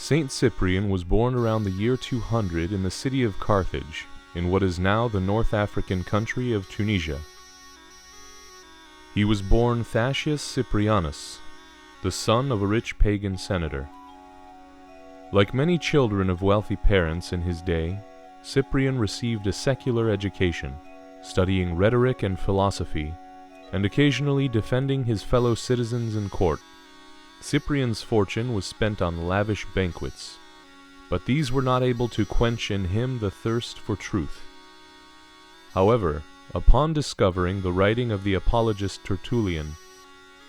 Saint Cyprian was born around the year 200 in the city of Carthage, in what is now the North African country of Tunisia. He was born Thascius Cyprianus, the son of a rich pagan senator. Like many children of wealthy parents in his day, Cyprian received a secular education, studying rhetoric and philosophy, and occasionally defending his fellow citizens in court. Cyprian's fortune was spent on lavish banquets, but these were not able to quench in him the thirst for truth. However, upon discovering the writing of the apologist Tertullian,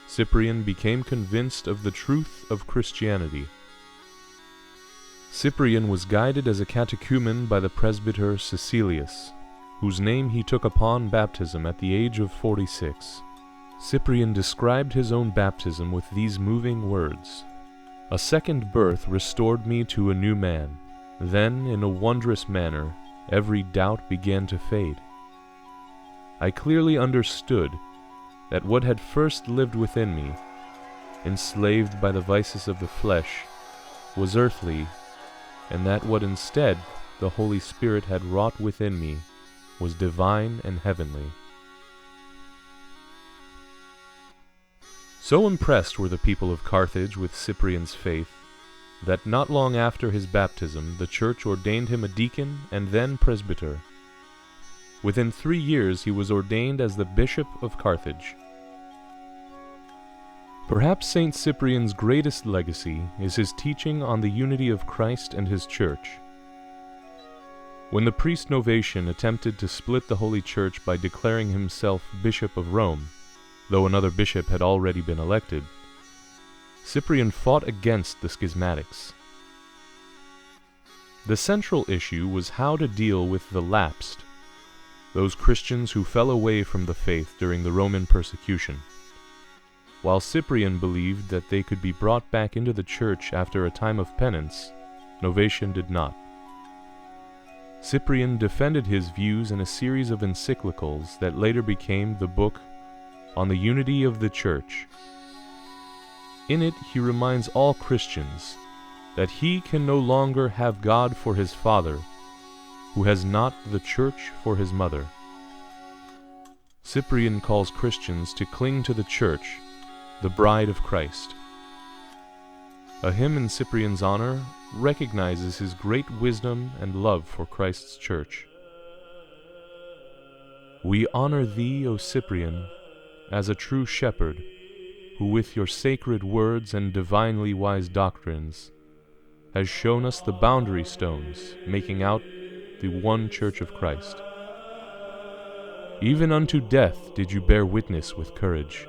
Cyprian became convinced of the truth of Christianity. Cyprian was guided as a catechumen by the presbyter Cecilius, whose name he took upon baptism at the age of 46. Cyprian described his own baptism with these moving words: "A second birth restored me to a new man. Then, in a wondrous manner, every doubt began to fade. I clearly understood that what had first lived within me, enslaved by the vices of the flesh, was earthly, and that what instead the Holy Spirit had wrought within me was divine and heavenly." So impressed were the people of Carthage with Cyprian's faith, that not long after his baptism the church ordained him a deacon and then presbyter. Within 3 years he was ordained as the Bishop of Carthage. Perhaps Saint Cyprian's greatest legacy is his teaching on the unity of Christ and his Church. When the priest Novatian attempted to split the Holy Church by declaring himself Bishop of Rome, though another bishop had already been elected, Cyprian fought against the schismatics. The central issue was how to deal with the lapsed, those Christians who fell away from the faith during the Roman persecution. While Cyprian believed that they could be brought back into the church after a time of penance, Novatian did not. Cyprian defended his views in a series of encyclicals that later became the book On the Unity of the Church. In it he reminds all Christians that he can no longer have God for his father, who has not the Church for his mother. Cyprian calls Christians to cling to the Church, the bride of Christ. A hymn in Cyprian's honor recognizes his great wisdom and love for Christ's Church. We honor thee, O Cyprian, as a true shepherd, who with your sacred words and divinely wise doctrines has shown us the boundary stones making out the one Church of Christ. Even unto death did you bear witness with courage,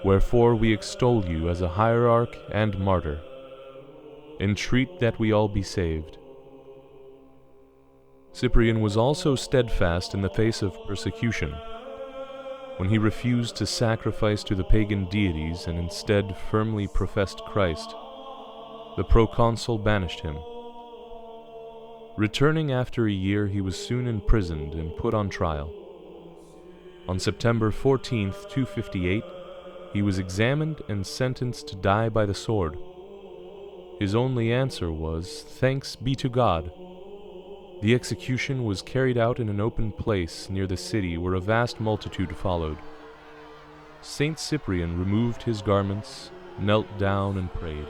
wherefore we extol you as a hierarch and martyr. Entreat that we all be saved. Cyprian was also steadfast in the face of persecution. When he refused to sacrifice to the pagan deities and instead firmly professed Christ, the proconsul banished him. Returning after a year, he was soon imprisoned and put on trial. On September 14th, 258, he was examined and sentenced to die by the sword. His only answer was, "Thanks be to God." The execution was carried out in an open place near the city where a vast multitude followed. Saint Cyprian removed his garments, knelt down and prayed.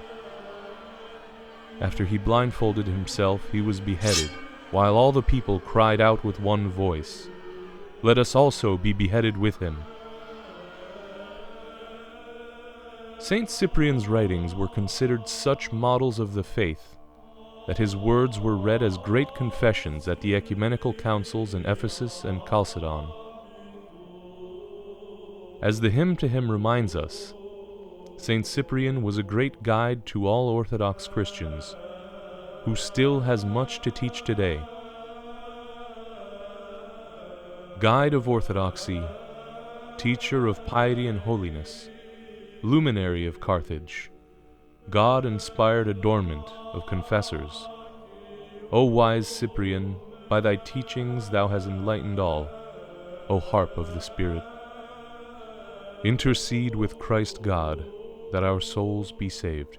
After he blindfolded himself, he was beheaded, while all the people cried out with one voice, "Let us also be beheaded with him." Saint Cyprian's writings were considered such models of the faith that his words were read as great confessions at the ecumenical councils in Ephesus and Chalcedon. As the hymn to him reminds us, Saint Cyprian was a great guide to all Orthodox Christians, who still has much to teach today. Guide of orthodoxy, teacher of piety and holiness, luminary of Carthage, God-inspired adornment of confessors, O wise Cyprian, by thy teachings thou hast enlightened all, O harp of the Spirit. Intercede with Christ God, that our souls be saved.